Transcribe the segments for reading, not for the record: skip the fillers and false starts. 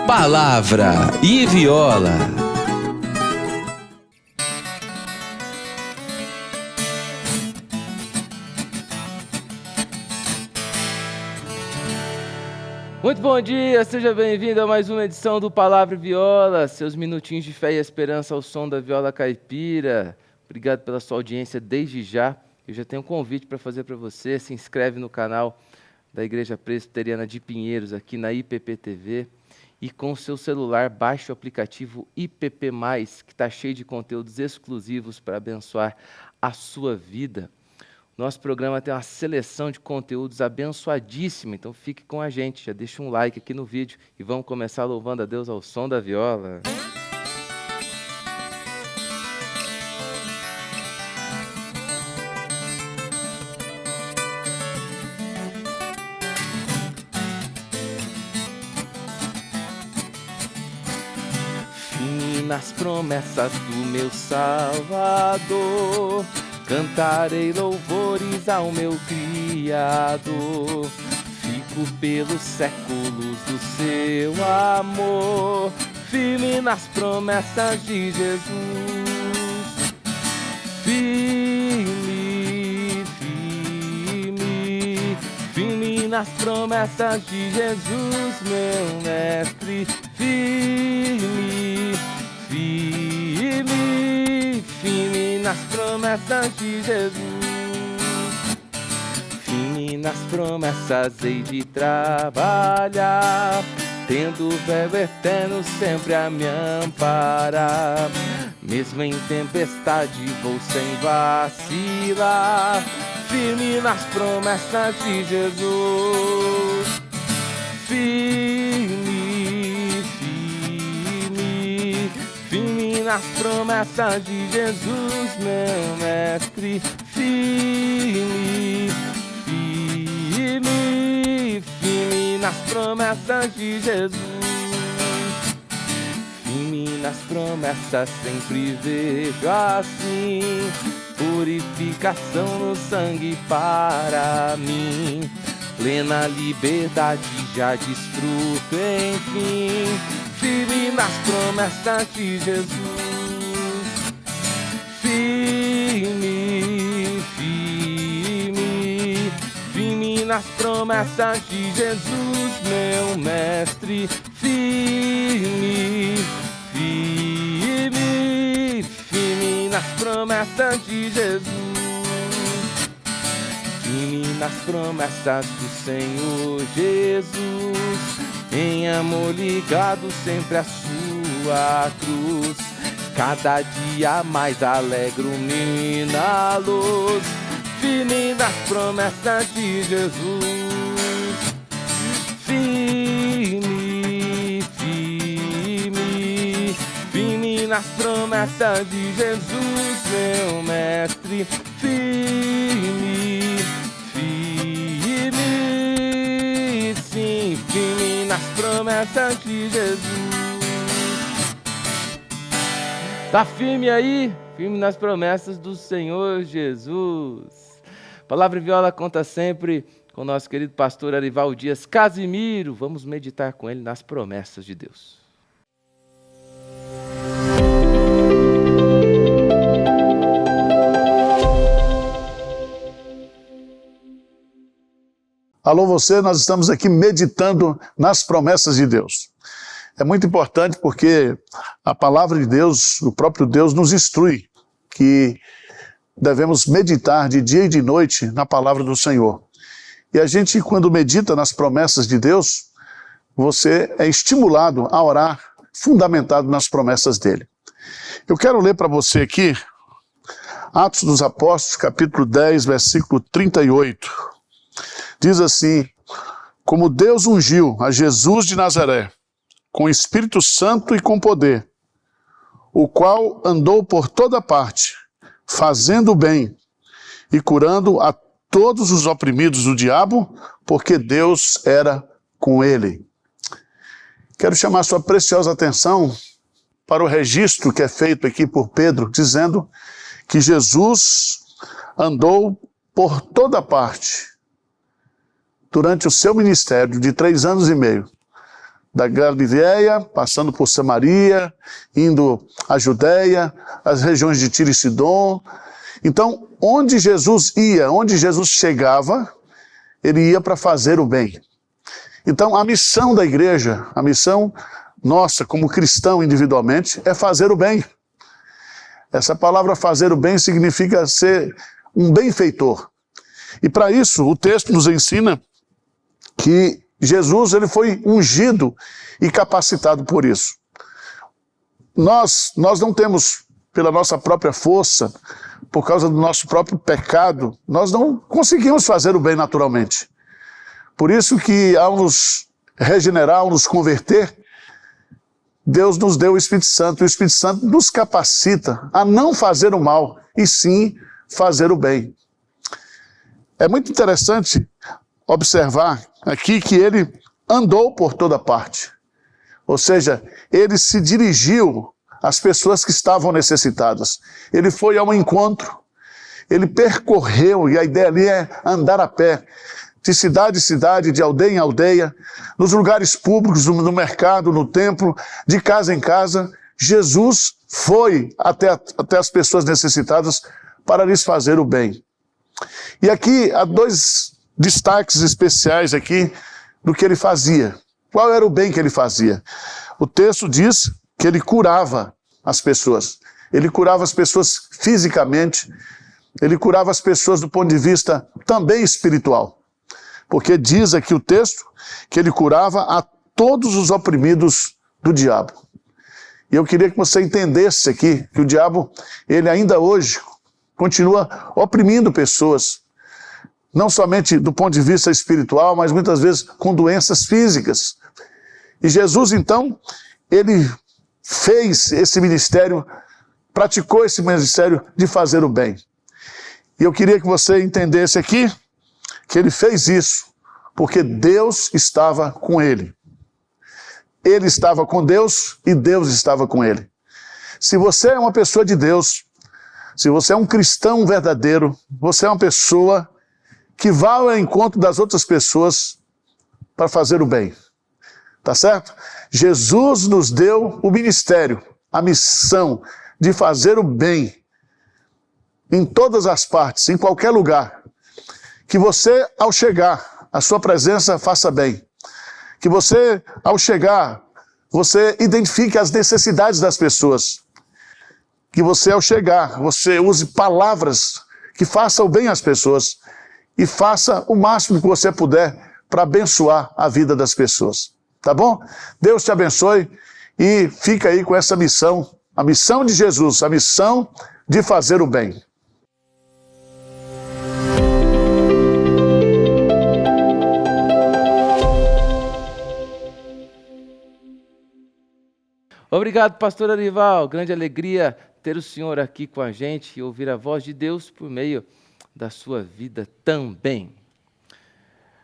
Palavra e Viola. Muito bom dia, seja bem-vindo a mais uma edição do Palavra e Viola, seus minutinhos de fé e esperança ao som da viola caipira. Obrigado pela sua audiência desde já. Eu já tenho um convite para fazer para você. Se inscreve no canal da Igreja Presbiteriana de Pinheiros, aqui na IPP TV. E com o seu celular, baixe o aplicativo IPP+, que está cheio de conteúdos exclusivos para abençoar a sua vida. Nosso programa tem uma seleção de conteúdos abençoadíssima, então fique com a gente, já deixa um like aqui no vídeo e vamos começar louvando a Deus ao som da viola. Firme nas promessas do meu Salvador, cantarei louvores ao meu Criador. Fico pelos séculos do seu amor, firme nas promessas de Jesus. Firme, firme, firme nas promessas de Jesus, meu mestre. Firme, firme, firme nas promessas de Jesus. Firme nas promessas hei de trabalhar, tendo o verbo eterno sempre a me amparar. Mesmo em tempestade vou sem vacilar, firme nas promessas de Jesus. Firme, firme, firme nas promessas de Jesus, meu mestre. Firme, firme, firme nas promessas de Jesus. Firme nas promessas sempre vejo assim, purificação no sangue para mim. Plena liberdade já desfruto, enfim. Firme nas promessas de Jesus. Firme, firme, firme nas promessas de Jesus, meu mestre. Firme, firme, firme nas promessas de Jesus. Firme nas promessas do Senhor Jesus, em amor ligado sempre à sua cruz. Cada dia mais alegro-me na luz, firme nas promessas de Jesus. Firme, firme, firme nas promessas de Jesus, meu mestre. Firme, firme, sim, firme nas promessas de Jesus. Tá firme aí? Firme nas promessas do Senhor Jesus. Palavra e Viola conta sempre com o nosso querido pastor Arival Dias Casimiro. Vamos meditar com ele nas promessas de Deus. Alô você, nós estamos aqui meditando nas promessas de Deus. É muito importante porque a palavra de Deus, o próprio Deus nos instrui que devemos meditar de dia e de noite na palavra do Senhor. E a gente, quando medita nas promessas de Deus, você é estimulado a orar fundamentado nas promessas dele. Eu quero ler para você aqui Atos dos Apóstolos, capítulo 10, versículo 38. Diz assim: como Deus ungiu a Jesus de Nazaré com Espírito Santo e com poder, o qual andou por toda parte, fazendo o bem e curando a todos os oprimidos do diabo, porque Deus era com ele. Quero chamar sua preciosa atenção para o registro que é feito aqui por Pedro, dizendo que Jesus andou por toda parte durante o seu ministério de 3 anos e meio. da Galileia, passando por Samaria, indo à Judéia, as regiões de Tiro e Sidom. Então, onde Jesus ia, onde Jesus chegava, ele ia para fazer o bem. Então, a missão da igreja, a missão nossa como cristão individualmente, é fazer o bem. Essa palavra fazer o bem significa ser um benfeitor. E para isso, o texto nos ensina que Jesus ele foi ungido e capacitado por isso. Nós não temos, pela nossa própria força, por causa do nosso próprio pecado, nós não conseguimos fazer o bem naturalmente. Por isso que ao nos regenerar, ao nos converter, Deus nos deu o Espírito Santo. O Espírito Santo nos capacita a não fazer o mal, e sim fazer o bem. É muito interessante observar aqui que ele andou por toda parte. Ou seja, ele se dirigiu às pessoas que estavam necessitadas. Ele foi ao encontro, ele percorreu, e a ideia ali é andar a pé, de cidade em cidade, de aldeia em aldeia, nos lugares públicos, no mercado, no templo, de casa em casa. Jesus foi até as pessoas necessitadas para lhes fazer o bem. E aqui há dois destaques especiais aqui do que ele fazia. Qual era o bem que ele fazia? O texto diz que ele curava as pessoas. Ele curava as pessoas fisicamente, ele curava as pessoas do ponto de vista também espiritual. Porque diz aqui o texto que ele curava a todos os oprimidos do diabo. E eu queria que você entendesse aqui que o diabo, ele ainda hoje continua oprimindo pessoas, não somente do ponto de vista espiritual, mas muitas vezes com doenças físicas. E Jesus, então, ele fez esse ministério, praticou esse ministério de fazer o bem. E eu queria que você entendesse aqui que ele fez isso porque Deus estava com ele. Ele estava com Deus e Deus estava com ele. Se você é uma pessoa de Deus, se você é um cristão verdadeiro, você é uma pessoa que vai ao encontro das outras pessoas para fazer o bem. Tá certo? Jesus nos deu o ministério, a missão de fazer o bem em todas as partes, em qualquer lugar. Que você, ao chegar, a sua presença faça bem. Que você, ao chegar, você identifique as necessidades das pessoas. Que você, ao chegar, você use palavras que façam bem às pessoas e faça o máximo que você puder para abençoar a vida das pessoas. Tá bom? Deus te abençoe e fica aí com essa missão, a missão de Jesus, a missão de fazer o bem. Obrigado, pastor Arival. Grande alegria ter o senhor aqui com a gente e ouvir a voz de Deus por meio da sua vida também.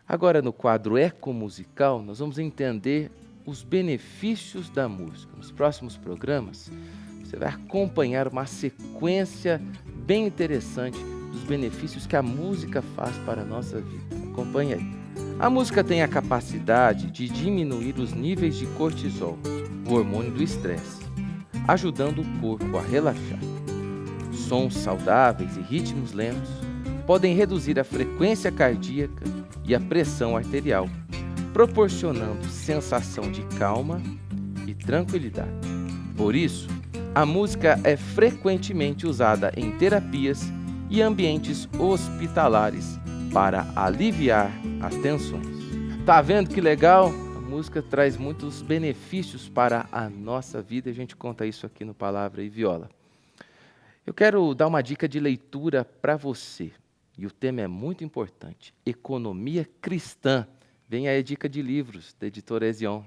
Agora, no quadro Ecomusical, nós vamos entender os benefícios da música. Nos próximos programas, você vai acompanhar uma sequência bem interessante dos benefícios que a música faz para a nossa vida. Acompanhe aí. A música tem a capacidade de diminuir os níveis de cortisol, o hormônio do estresse, ajudando o corpo a relaxar. Sons saudáveis e ritmos lentos podem reduzir a frequência cardíaca e a pressão arterial, proporcionando sensação de calma e tranquilidade. Por isso, a música é frequentemente usada em terapias e ambientes hospitalares para aliviar as tensões. Tá vendo que legal? A música traz muitos benefícios para a nossa vida e a gente conta isso aqui no Palavra e Viola. Eu quero dar uma dica de leitura para você. E o tema é muito importante, economia cristã. Vem aí a dica de livros da editora Ezion.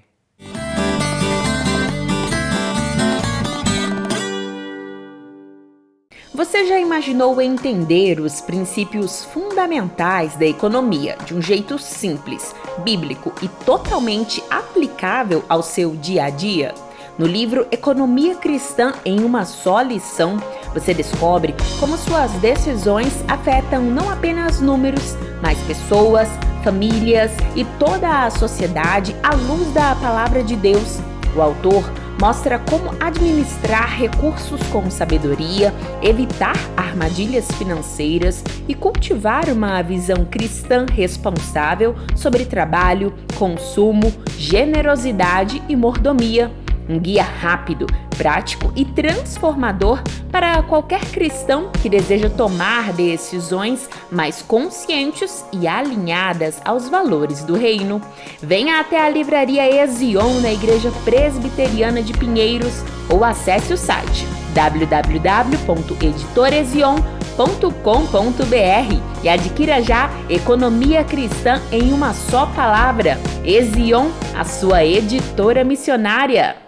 Você já imaginou entender os princípios fundamentais da economia de um jeito simples, bíblico e totalmente aplicável ao seu dia a dia? No livro Economia Cristã em uma só lição, você descobre como suas decisões afetam não apenas números, mas pessoas, famílias e toda a sociedade à luz da palavra de Deus. O autor mostra como administrar recursos com sabedoria, evitar armadilhas financeiras e cultivar uma visão cristã responsável sobre trabalho, consumo, generosidade e mordomia. Um guia rápido, prático e transformador para qualquer cristão que deseja tomar decisões mais conscientes e alinhadas aos valores do reino. Venha até a livraria Ezion na Igreja Presbiteriana de Pinheiros ou acesse o site www.editorezion.com.br e adquira já Economia Cristã em uma só palavra. Ezion, a sua editora missionária.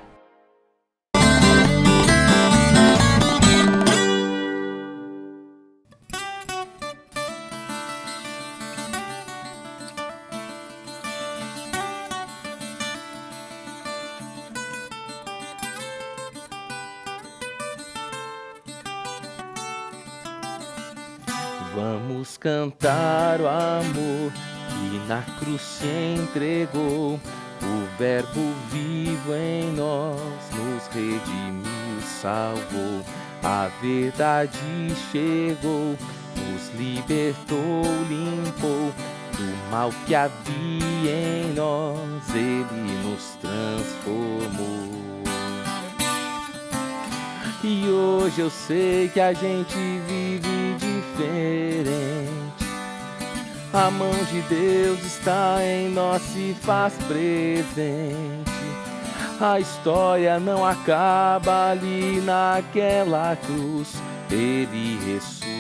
Vamos cantar o amor que na cruz se entregou. O verbo vivo em nós nos redimiu, salvou. A verdade chegou, nos libertou, limpou. Do mal que havia em nós, Ele nos transformou. E hoje eu sei que a gente vive diferente. A mão de Deus está em nós, se faz presente. A história não acaba ali naquela cruz. Ele ressuscitou.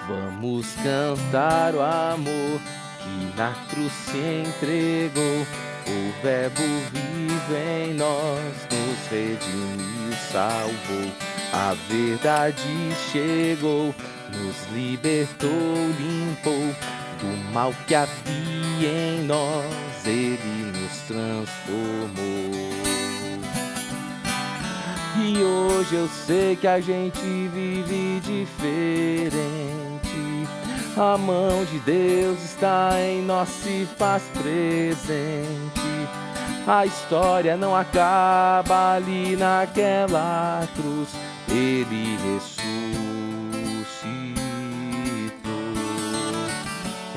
Vamos cantar o amor que na cruz se entregou. O verbo vivo em nós nos redimiu, salvou. A verdade chegou, nos libertou, limpou. Do mal que havia em nós, Ele nos transformou. E hoje eu sei que a gente vive diferente. A mão de Deus está em nós, se faz presente. A história não acaba ali naquela cruz. Ele ressuscitou.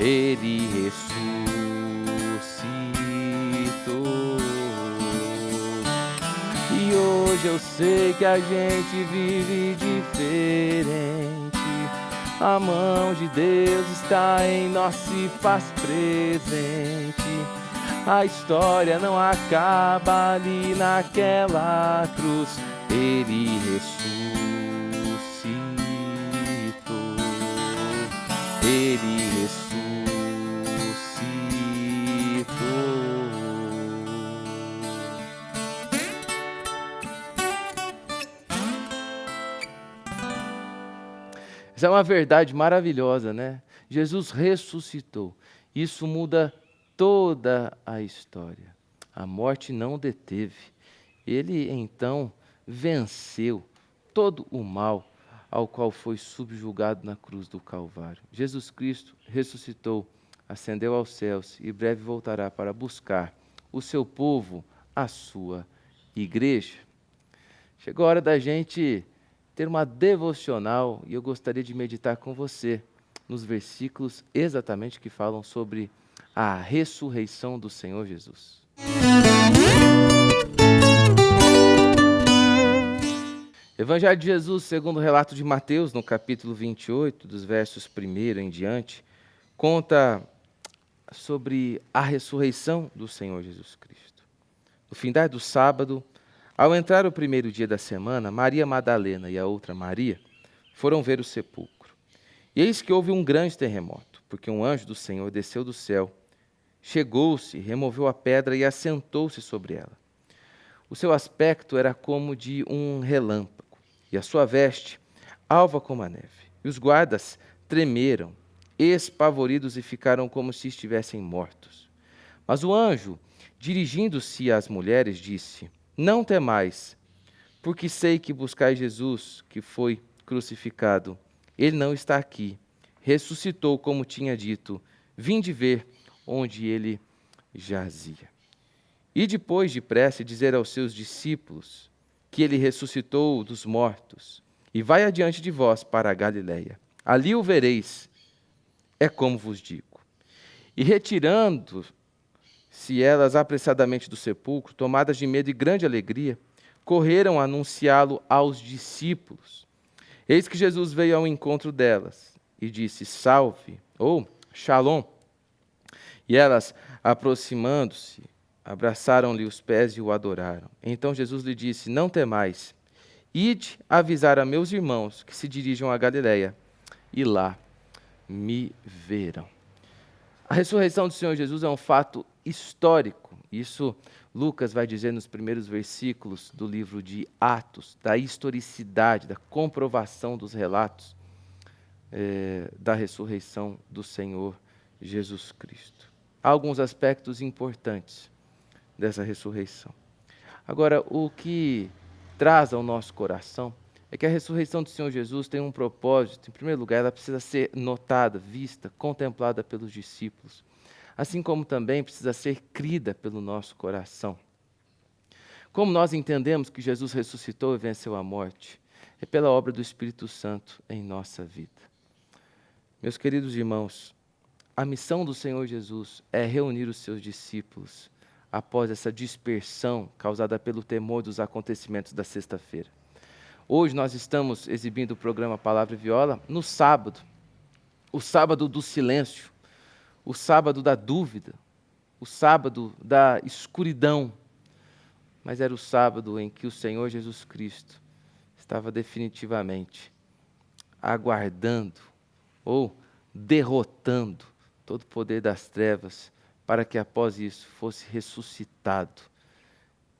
Ele ressuscitou. E hoje eu sei que a gente vive diferente. A mão de Deus está em nós, se faz presente. A história não acaba ali naquela cruz. Ele ressuscitou. Ele ressuscitou. Essa é uma verdade maravilhosa, né? Jesus ressuscitou. Isso muda toda a história. A morte não deteve. Ele, então, venceu todo o mal ao qual foi subjugado na cruz do Calvário. Jesus Cristo ressuscitou, ascendeu aos céus e breve voltará para buscar o seu povo, a sua igreja. Chegou a hora da gente ter uma devocional e eu gostaria de meditar com você nos versículos exatamente que falam sobre a ressurreição do Senhor Jesus. Evangelho de Jesus, segundo o relato de Mateus, no capítulo 28, dos versos 1 em diante, conta sobre a ressurreição do Senhor Jesus Cristo. No findar do sábado, ao entrar o primeiro dia da semana, Maria Madalena e a outra Maria foram ver o sepulcro. E eis que houve um grande terremoto, porque um anjo do Senhor desceu do céu, chegou-se, removeu a pedra e assentou-se sobre ela. O seu aspecto era como de um relâmpago, e a sua veste alva como a neve. E os guardas tremeram, espavoridos, e ficaram como se estivessem mortos. Mas o anjo, dirigindo-se às mulheres, disse: Não temais, porque sei que buscais Jesus, que foi crucificado. Ele não está aqui. Ressuscitou, como tinha dito. Vinde ver onde ele jazia. E depois depressa dizer aos seus discípulos que ele ressuscitou dos mortos. E vai adiante de vós para a Galileia. Ali o vereis. É como vos digo. E retirando-se elas apressadamente do sepulcro, tomadas de medo e grande alegria, correram a anunciá-lo aos discípulos. Eis que Jesus veio ao encontro delas e disse: Salve, ou Shalom. E elas, aproximando-se, abraçaram-lhe os pés e o adoraram. Então Jesus lhe disse: Não temais, ide avisar a meus irmãos que se dirijam a Galileia, e lá me verão. A ressurreição do Senhor Jesus é um fato histórico. Isso Lucas vai dizer nos primeiros versículos do livro de Atos, da historicidade, da comprovação dos relatos da ressurreição do Senhor Jesus Cristo. Há alguns aspectos importantes dessa ressurreição. Agora, o que traz ao nosso coração é que a ressurreição do Senhor Jesus tem um propósito. Em primeiro lugar, ela precisa ser notada, vista, contemplada pelos discípulos, assim como também precisa ser crida pelo nosso coração. Como nós entendemos que Jesus ressuscitou e venceu a morte? É pela obra do Espírito Santo em nossa vida. Meus queridos irmãos, a missão do Senhor Jesus é reunir os seus discípulos após essa dispersão causada pelo temor dos acontecimentos da sexta-feira. Hoje nós estamos exibindo o programa Palavra e Viola no sábado, o sábado do silêncio, o sábado da dúvida, o sábado da escuridão, mas era o sábado em que o Senhor Jesus Cristo estava definitivamente aguardando ou derrotando todo o poder das trevas, para que após isso fosse ressuscitado,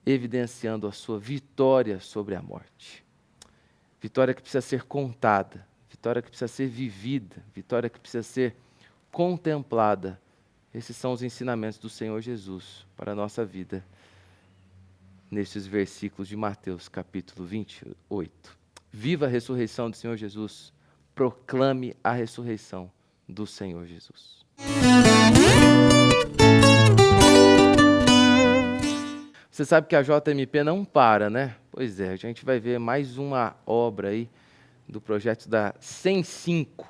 evidenciando a sua vitória sobre a morte. Vitória que precisa ser contada, vitória que precisa ser vivida, vitória que precisa ser contemplada. Esses são os ensinamentos do Senhor Jesus para a nossa vida, nestes versículos de Mateus, capítulo 28. Viva a ressurreição do Senhor Jesus, proclame a ressurreição do Senhor Jesus. Você sabe que a JMP não para, né? Pois é, a gente vai ver mais uma obra aí do projeto da 105.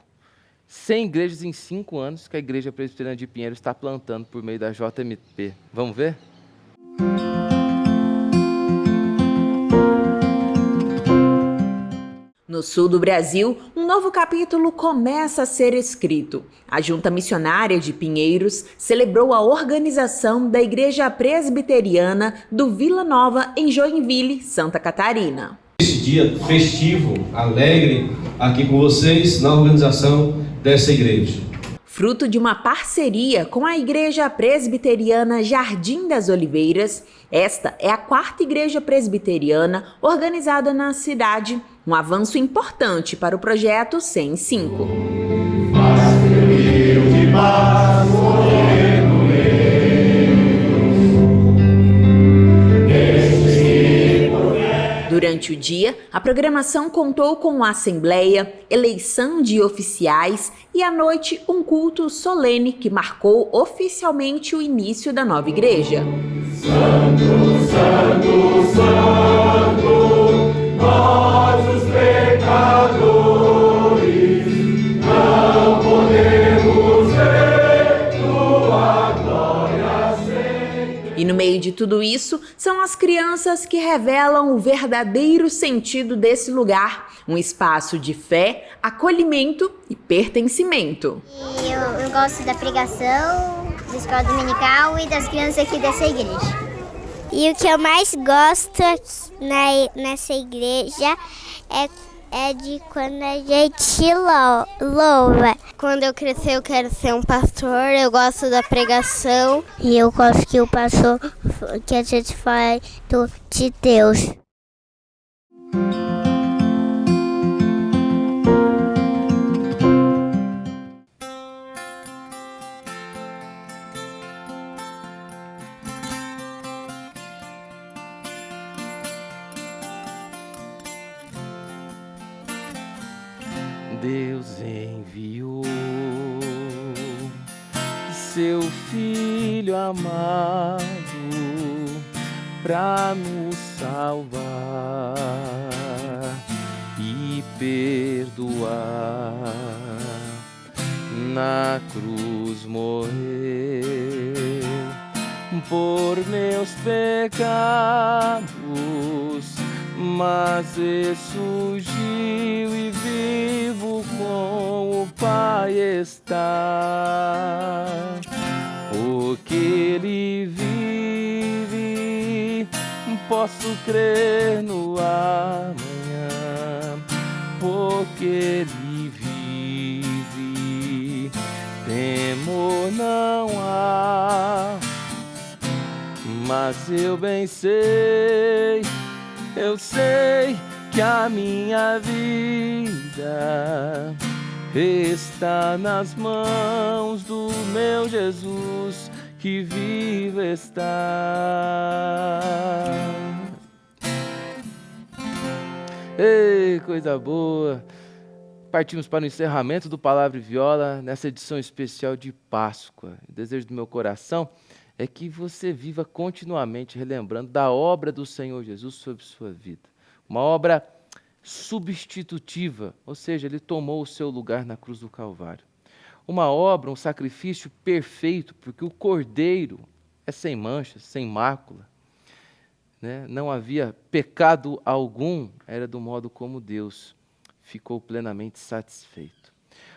100 igrejas em 5 anos que a Igreja Presbiteriana de Pinheiro está plantando por meio da JMP. Vamos ver? No sul do Brasil, um novo capítulo começa a ser escrito. A Junta Missionária de Pinheiros celebrou a organização da Igreja Presbiteriana do Vila Nova, em Joinville, Santa Catarina. Esse dia festivo, alegre, aqui com vocês, na organização dessa igreja. Fruto de uma parceria com a Igreja Presbiteriana Jardim das Oliveiras, esta é a 4ª igreja presbiteriana organizada na cidade, um avanço importante para o projeto 105. Durante o dia, a programação contou com assembleia, eleição de oficiais e à noite um culto solene que marcou oficialmente o início da nova igreja. Santo, Santo, Santo, nós os pecadores não podemos ver tua glória sempre. E no meio de tudo isso, são as crianças que revelam o verdadeiro sentido desse lugar, um espaço de fé, acolhimento e pertencimento. Eu gosto da pregação, da escola dominical e das crianças aqui dessa igreja. E o que eu mais gosto nessa igreja é de quando a gente louva. Quando eu crescer eu quero ser um pastor, eu gosto da pregação. E eu gosto que o pastor, que a gente fala de Deus. Deus enviou seu Filho amado para nos salvar e perdoar. Na cruz morreu por meus pecados, mas ressurgiu e vivo com o Pai está. Porque Ele vive, posso crer no amanhã. Porque Ele vive, temor não há. Mas eu bem sei, eu sei que a minha vida está nas mãos do meu Jesus, que vivo está. Ei, coisa boa! Partimos para o encerramento do Palavra e Viola nessa edição especial de Páscoa. O desejo do meu coração é que você viva continuamente relembrando da obra do Senhor Jesus sobre sua vida. Uma obra substitutiva, ou seja, Ele tomou o seu lugar na cruz do Calvário. Uma obra, um sacrifício perfeito, porque o Cordeiro é sem mancha, sem mácula, né? Não havia pecado algum, era do modo como Deus ficou plenamente satisfeito.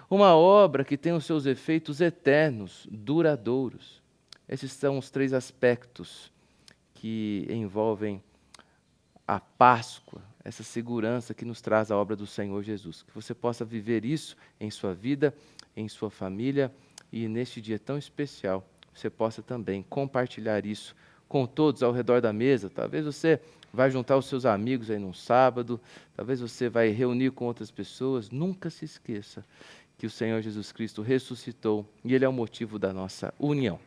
Uma obra que tem os seus efeitos eternos, duradouros. Esses são os 3 aspectos que envolvem a Páscoa, essa segurança que nos traz a obra do Senhor Jesus. Que você possa viver isso em sua vida, em sua família e neste dia tão especial, você possa também compartilhar isso com todos ao redor da mesa. Talvez você vai juntar os seus amigos aí num sábado, talvez você vai reunir com outras pessoas. Nunca se esqueça que o Senhor Jesus Cristo ressuscitou e Ele é o motivo da nossa união.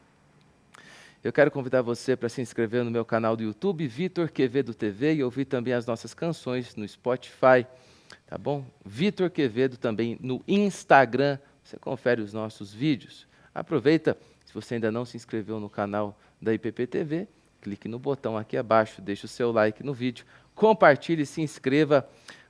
Eu quero convidar você para se inscrever no meu canal do YouTube, Vitor Quevedo TV, e ouvir também as nossas canções no Spotify, tá bom? Vitor Quevedo também no Instagram, você confere os nossos vídeos. Aproveita, se você ainda não se inscreveu no canal da IPP TV, clique no botão aqui abaixo, deixe o seu like no vídeo, compartilhe e se inscreva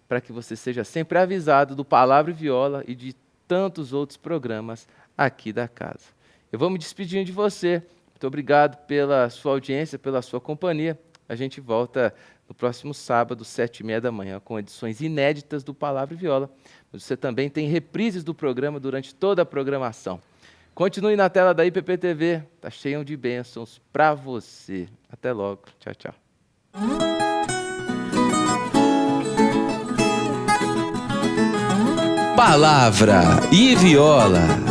para que você seja sempre avisado do Palavra e Viola e de tantos outros programas aqui da casa. Eu vou me despedindo de você. Muito obrigado pela sua audiência, pela sua companhia. A gente volta no próximo sábado, 7h30 da manhã, com edições inéditas do Palavra e Viola. Você também tem reprises do programa durante toda a programação. Continue na tela da IPP TV, está cheio de bênçãos para você. Até logo. Tchau, tchau. Palavra e Viola.